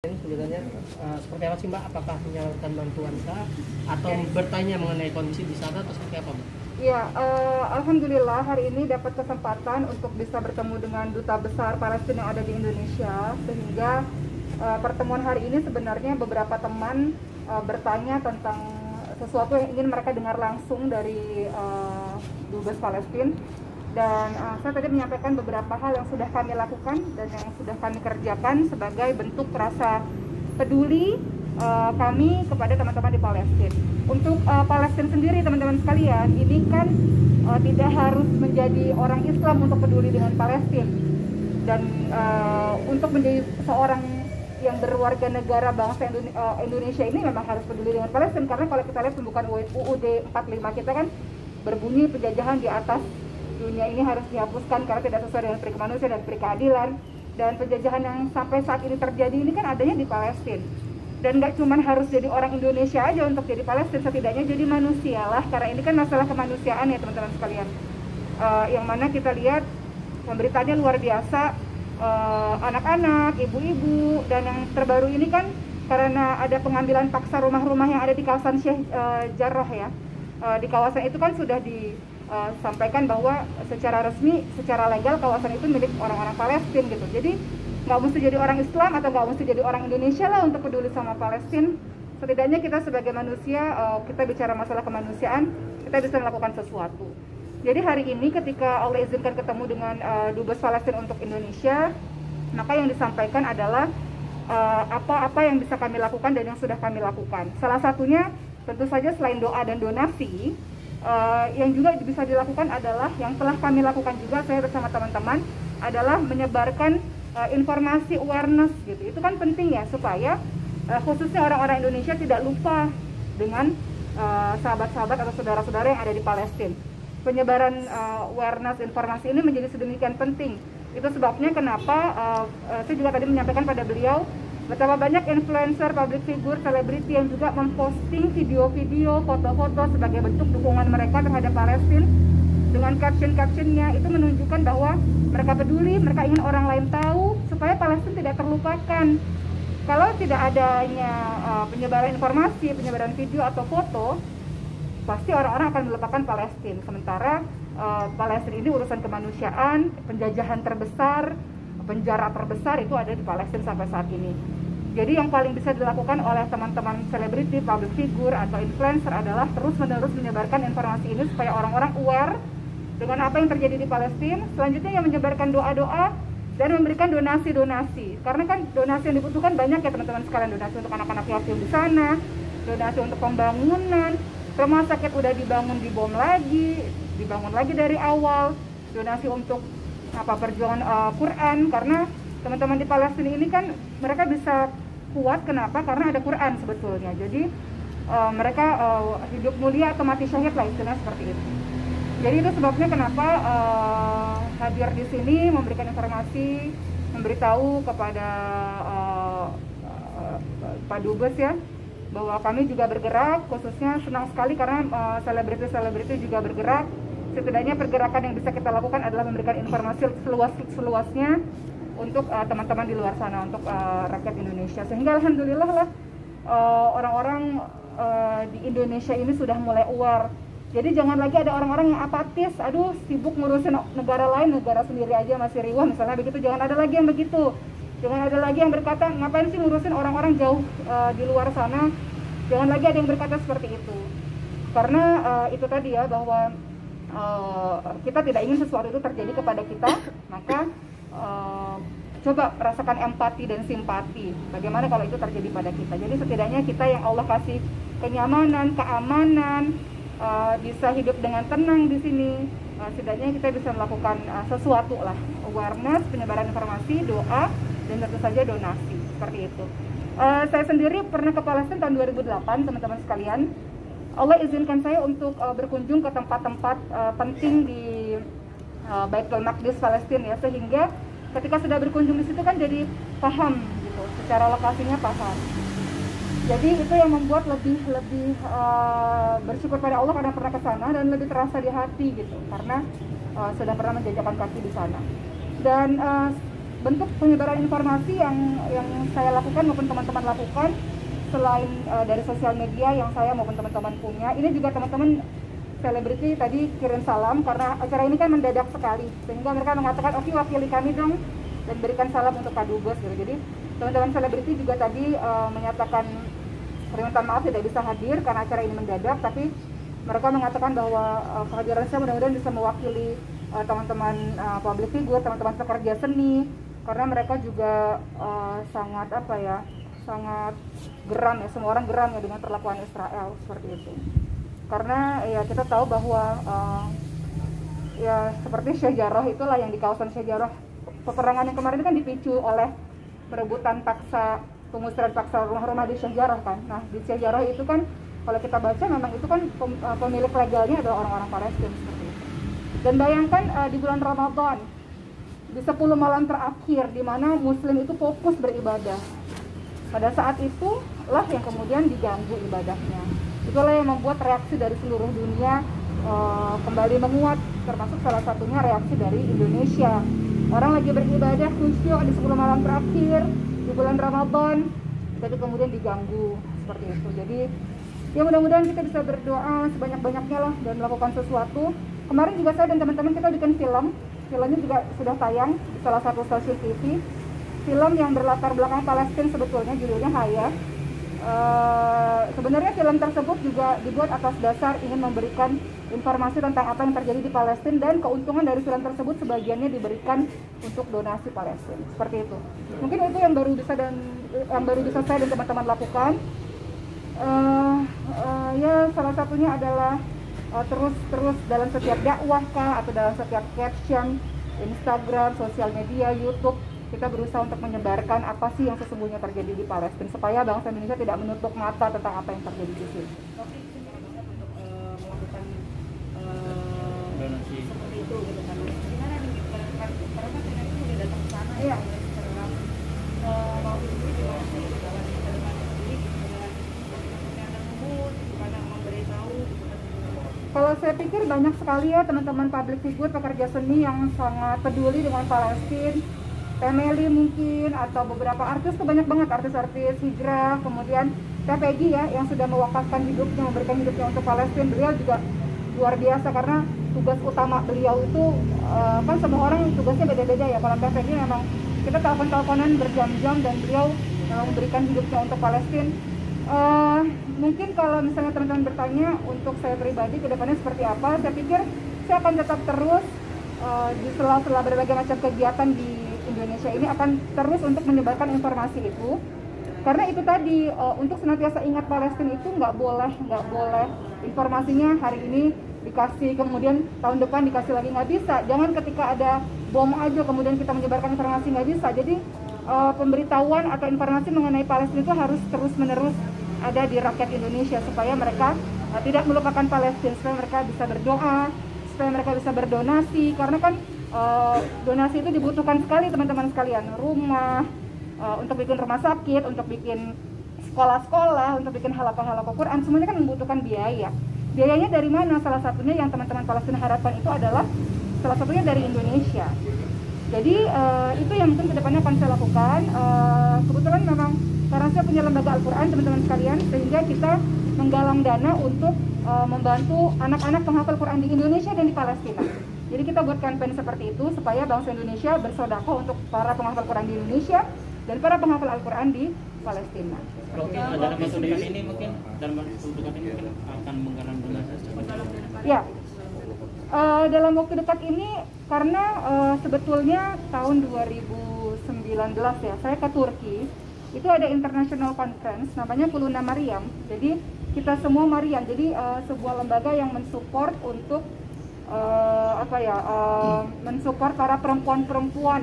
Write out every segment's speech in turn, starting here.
Sebenarnya seperti apa sih Mbak? Apakah menyalurkan bantuan kah atau bertanya mengenai kondisi di sana atau seperti apa Mbak? Ya, alhamdulillah hari ini dapat kesempatan untuk bisa bertemu dengan Duta Besar Palestina yang ada di Indonesia, sehingga pertemuan hari ini sebenarnya beberapa teman bertanya tentang sesuatu yang ingin mereka dengar langsung dari Dubes Palestina. Dan saya tadi menyampaikan beberapa hal yang sudah kami lakukan dan yang sudah kami kerjakan sebagai bentuk rasa peduli kami kepada teman-teman di Palestina. Untuk Palestina sendiri, teman-teman sekalian, ini kan tidak harus menjadi orang Islam untuk peduli dengan Palestina. Dan untuk menjadi seorang yang berwarga negara bangsa Indonesia ini memang harus peduli dengan Palestina, karena kalau kita lihat pembukaan UUD 45 kita kan berbunyi penjajahan di atas dunia ini harus dihapuskan karena tidak sesuai dengan peri kemanusiaan dan peri keadilan. Dan penjajahan yang sampai saat ini terjadi ini kan adanya di Palestina. Dan nggak cuma harus jadi orang Indonesia aja untuk jadi Palestina, setidaknya jadi manusia lah, karena ini kan masalah kemanusiaan ya teman-teman sekalian. Yang mana kita lihat pemberitaannya luar biasa, anak-anak, ibu-ibu, dan yang terbaru ini kan karena ada pengambilan paksa rumah-rumah yang ada di kawasan Sheikh Jarrah ya. Di kawasan itu kan sudah disampaikan bahwa secara resmi, secara legal kawasan itu milik orang-orang Palestina gitu. Jadi nggak mesti jadi orang Islam atau nggak mesti jadi orang Indonesia lah untuk peduli sama Palestina. Setidaknya kita sebagai manusia, kita bicara masalah kemanusiaan, kita bisa melakukan sesuatu. Jadi hari ini ketika Allah izinkan ketemu dengan Dubes Palestina untuk Indonesia, maka yang disampaikan adalah apa-apa yang bisa kami lakukan dan yang sudah kami lakukan. Salah satunya tentu saja selain doa dan donasi, yang juga bisa dilakukan adalah yang telah kami lakukan juga saya bersama teman-teman adalah menyebarkan informasi awareness gitu. Itu kan penting ya supaya khususnya orang-orang Indonesia tidak lupa dengan sahabat-sahabat atau saudara-saudara yang ada di Palestina. Penyebaran awareness informasi ini menjadi sedemikian penting. Itu sebabnya kenapa saya juga tadi menyampaikan pada beliau betapa banyak influencer, public figure, selebriti yang juga memposting video-video, foto-foto sebagai bentuk dukungan mereka terhadap Palestina dengan caption-captionnya. Itu menunjukkan bahwa mereka peduli, mereka ingin orang lain tahu supaya Palestina tidak terlupakan. Kalau tidak adanya penyebaran informasi, penyebaran video atau foto, pasti orang-orang akan melupakan Palestina. Sementara Palestina ini urusan kemanusiaan, penjajahan terbesar, penjara terbesar itu ada di Palestina sampai saat ini. Jadi yang paling bisa dilakukan oleh teman-teman selebriti, public figure atau influencer adalah terus-menerus menyebarkan informasi ini supaya orang-orang aware dengan apa yang terjadi di Palestina. Selanjutnya yang menyebarkan doa-doa dan memberikan donasi-donasi. Karena kan donasi yang dibutuhkan banyak ya teman-teman sekalian, donasi untuk anak-anak yatim di sana, donasi untuk pembangunan, rumah sakit udah dibangun lagi dari awal, donasi untuk perjuangan Quran, karena teman-teman di Palestina ini kan mereka bisa kuat, kenapa? Karena ada Quran sebetulnya. Jadi mereka hidup mulia atau mati syahid lah istilahnya seperti itu. Jadi itu sebabnya kenapa hadir di sini memberikan informasi, memberitahu kepada Pak Dubes ya bahwa kami juga bergerak, khususnya senang sekali karena selebriti-selebriti juga bergerak. Setidaknya pergerakan yang bisa kita lakukan adalah memberikan informasi seluas-luasnya untuk teman-teman di luar sana, untuk rakyat Indonesia. Sehingga alhamdulillah lah orang-orang di Indonesia ini sudah mulai aware. Jadi jangan lagi ada orang-orang yang apatis, aduh sibuk ngurusin negara lain, negara sendiri aja masih riwah misalnya begitu. Jangan ada lagi yang begitu. Jangan ada lagi yang berkata ngapain sih ngurusin orang-orang jauh di luar sana. Jangan lagi ada yang berkata seperti itu. Karena itu tadi ya bahwa kita tidak ingin sesuatu itu terjadi kepada kita, maka coba rasakan empati dan simpati. Bagaimana kalau itu terjadi pada kita? Jadi setidaknya kita yang Allah kasih kenyamanan, keamanan, bisa hidup dengan tenang di sini. Setidaknya kita bisa melakukan sesuatu lah, awareness, penyebaran informasi, doa, dan tentu saja donasi seperti itu. Saya sendiri pernah ke Palestina tahun 2008, teman-teman sekalian. Allah izinkan saya untuk berkunjung ke tempat-tempat penting di Baitul Maqdis Palestina ya, sehingga ketika sudah berkunjung di situ kan jadi paham gitu, secara lokasinya paham. Jadi itu yang membuat lebih bersyukur pada Allah karena pernah ke sana dan lebih terasa di hati gitu, karena sudah pernah menjajakan kaki di sana. Dan bentuk penyebaran informasi yang saya lakukan maupun teman-teman lakukan, selain dari sosial media yang saya maupun teman-teman punya, ini juga teman-teman selebriti tadi kirim salam karena acara ini kan mendadak sekali, sehingga mereka mengatakan oke, wakili kami dong dan berikan salam untuk Kak Dubes gitu. Jadi teman-teman selebriti juga tadi menyatakan permintaan maaf tidak bisa hadir karena acara ini mendadak, tapi mereka mengatakan bahwa kehadiran saya mudah-mudahan bisa mewakili teman-teman public figure, teman-teman pekerja seni, karena mereka juga sangat sangat geram ya, semua orang geram ya dengan perlakuan Israel seperti itu. Karena ya kita tahu bahwa ya seperti Syejarah itulah, yang di kawasan Syejarah, peperangan yang kemarin itu kan dipicu oleh perebutan paksa, pengusiran paksa rumah-rumah di Syejarah kan. Nah di Syejarah itu kan kalau kita baca memang itu kan pemilik legalnya adalah orang-orang Palestina seperti itu. Dan bayangkan di bulan Ramadan, di 10 malam terakhir di mana Muslim itu fokus beribadah, pada saat itulah yang kemudian diganggu ibadahnya. Itulah yang membuat reaksi dari seluruh dunia kembali menguat, termasuk salah satunya reaksi dari Indonesia. Orang lagi beribadah khusyuk di 10 malam terakhir di bulan Ramadan, tapi kemudian diganggu seperti itu. Jadi ya mudah-mudahan kita bisa berdoa sebanyak-banyaknya lah dan melakukan sesuatu. Kemarin juga saya dan teman-teman kita bikin filmnya juga sudah tayang di salah satu stasiun TV. Film yang berlatar belakang Palestina, sebetulnya judulnya Hayat. Sebenarnya film tersebut juga dibuat atas dasar ingin memberikan informasi tentang apa yang terjadi di Palestina, dan keuntungan dari film tersebut sebagiannya diberikan untuk donasi Palestina. Seperti itu. Mungkin itu yang baru bisa saya dan teman-teman lakukan. Ya salah satunya adalah terus dalam setiap dakwah kah, atau dalam setiap caption Instagram, sosial media, YouTube, kita berusaha untuk menyebarkan apa sih yang sesungguhnya terjadi di Palestina, supaya bangsa Indonesia tidak menutup mata tentang apa yang terjadi di sini. Melakukan donasi seperti itu gitu kan. Gimana nih karena kita itu udah datang ke sana ya, mau ini gimana sih dalam perjalanan sendiri dengan ngebut karena memberitahu. Kalau saya pikir banyak sekali ya teman-teman public figure, pekerja seni yang sangat peduli dengan Palestina. Temeli mungkin, atau beberapa artis, tuh banyak banget artis-artis hijrah, kemudian Peggy ya yang sudah mewakafkan hidupnya, memberikan hidupnya untuk Palestina. Beliau juga luar biasa karena tugas utama beliau itu kan semua orang tugasnya beda-beda ya. Kalau Peggy memang kita telepon-teleponan berjam-jam dan beliau memang memberikan hidupnya untuk Palestina. Mungkin kalau misalnya teman-teman bertanya untuk saya pribadi ke depannya seperti apa, saya pikir saya akan tetap terus di sela-sela berbagai macam kegiatan di Indonesia ini akan terus untuk menyebarkan informasi itu, karena itu tadi untuk senantiasa ingat Palestina itu nggak boleh informasinya hari ini dikasih kemudian tahun depan dikasih lagi, nggak bisa. Jangan ketika ada bom aja kemudian kita menyebarkan informasi, nggak bisa. Jadi pemberitahuan atau informasi mengenai Palestina itu harus terus-menerus ada di rakyat Indonesia supaya mereka tidak melupakan Palestina, supaya mereka bisa berdoa, supaya mereka bisa berdonasi, karena kan donasi itu dibutuhkan sekali teman-teman sekalian. Rumah, untuk bikin rumah sakit, untuk bikin sekolah-sekolah, untuk bikin halaqah-halaqah Quran, semuanya kan membutuhkan biaya. Biayanya dari mana? Salah satunya yang teman-teman Palestina harapkan itu adalah salah satunya dari Indonesia. Jadi itu yang mungkin kedepannya akan saya lakukan. Kebetulan memang karena saya punya lembaga Al-Quran teman-teman sekalian, sehingga kita menggalang dana untuk membantu anak-anak penghafal Quran di Indonesia dan di Palestina. Jadi kita buat campaign seperti itu supaya bangsa Indonesia bersedekah untuk para penghafal Quran di Indonesia dan para penghafal Al-Quran di Palestina. Dalam waktu dekat ini mungkin akan menggalang donasi. Ya, dalam waktu dekat ini karena sebetulnya tahun 2019 ya saya ke Turki, itu ada international conference namanya Kuluna Maryam. Jadi kita semua Maryam, jadi sebuah lembaga yang mensupport untuk mensupport para perempuan-perempuan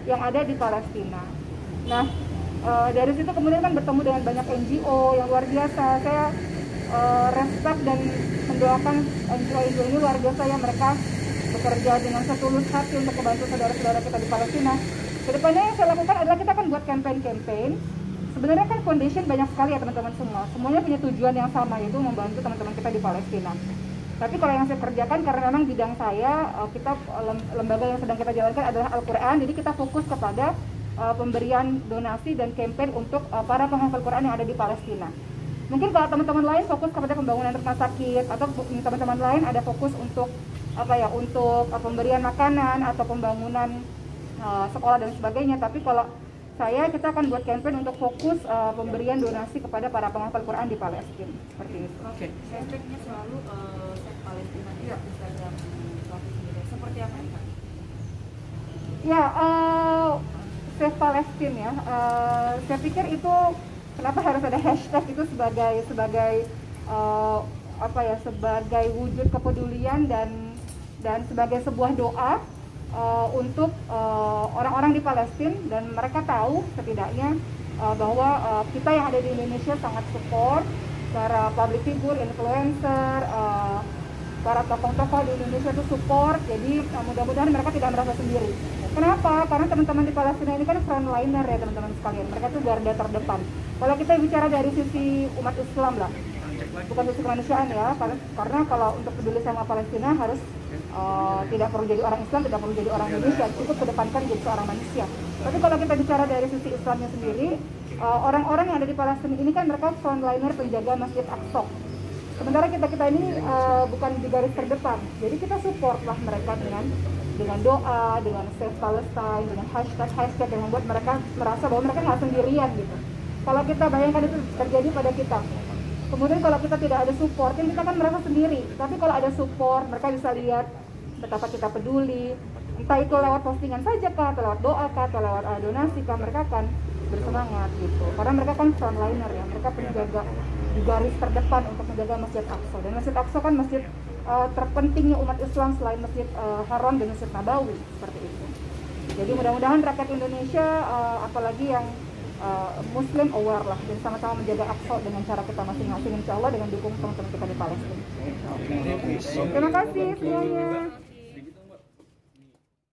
yang ada di Palestina. Nah, dari situ kemudian kan bertemu dengan banyak NGO yang luar biasa. Saya respect dan mendoakan NGO ini luar biasa ya, mereka bekerja dengan setulus hati untuk membantu saudara-saudara kita di Palestina. Kedepannya yang saya lakukan adalah kita akan buat campaign. Sebenarnya kan foundation banyak sekali ya teman-teman semua. Semuanya punya tujuan yang sama, yaitu membantu teman-teman kita di Palestina. Tapi kalau yang saya kerjakan karena memang bidang saya, kita lembaga yang sedang kita jalankan adalah Al-Quran, jadi kita fokus kepada pemberian donasi dan campaign untuk para penghafal Quran yang ada di Palestina. Mungkin kalau teman-teman lain fokus kepada pembangunan rumah sakit, atau teman-teman lain ada fokus untuk untuk pemberian makanan atau pembangunan sekolah dan sebagainya. Tapi kalau kita akan buat campaign untuk fokus pemberian donasi kepada para penghafal Quran di Palestina, seperti itu. Oke. Hashtagnya selalu Save Palestina di Instagram sendiri. Seperti apa Kak? Ya, Save Palestine ya. Saya pikir itu kenapa harus ada hashtag itu sebagai sebagai wujud kepedulian dan sebagai sebuah doa untuk orang-orang di Palestina, dan mereka tahu setidaknya bahwa kita yang ada di Indonesia sangat support para public figure, influencer, para tokoh-tokoh di Indonesia itu support. Jadi mudah-mudahan mereka tidak merasa sendiri. Kenapa? Karena teman-teman di Palestina ini kan frontliner ya teman-teman sekalian. Mereka tuh garda terdepan. Kalau kita bicara dari sisi umat Islam lah, bukan sisi kemanusiaan ya, karena kalau untuk peduli sama Palestina harus tidak perlu jadi orang Islam, tidak perlu jadi orang Indonesia, cukup kedepankan jadi seorang manusia. Tapi kalau kita bicara dari sisi Islamnya sendiri, orang-orang yang ada di Palestina ini kan mereka frontliner penjaga Masjid Aqsa. Sementara kita ini bukan di garis terdepan, jadi kita support lah mereka dengan doa, dengan Save Palestine, dengan hashtag yang membuat mereka merasa bahwa mereka nggak sendirian gitu. Kalau kita bayangkan itu terjadi pada kita, kemudian kalau kita tidak ada support, kan kita kan merasa sendiri. Tapi kalau ada support, mereka bisa lihat betapa kita peduli, entah itu lewat postingan saja kah, atau lewat doa kah, atau lewat donasi kah, mereka akan bersemangat gitu. Karena mereka kan frontliner ya, mereka penjaga di garis terdepan untuk menjaga Masjid Aqsa. Dan Masjid Aqsa kan masjid terpentingnya umat Islam selain Masjid Haram dan Masjid Nabawi, seperti itu. Jadi mudah-mudahan rakyat Indonesia, apalagi yang Muslim aware lah, dan sama-sama menjaga Aqsa dengan cara kita masing-masing, insya Allah dengan dukung teman-teman kita di Palestina. Terima kasih semuanya.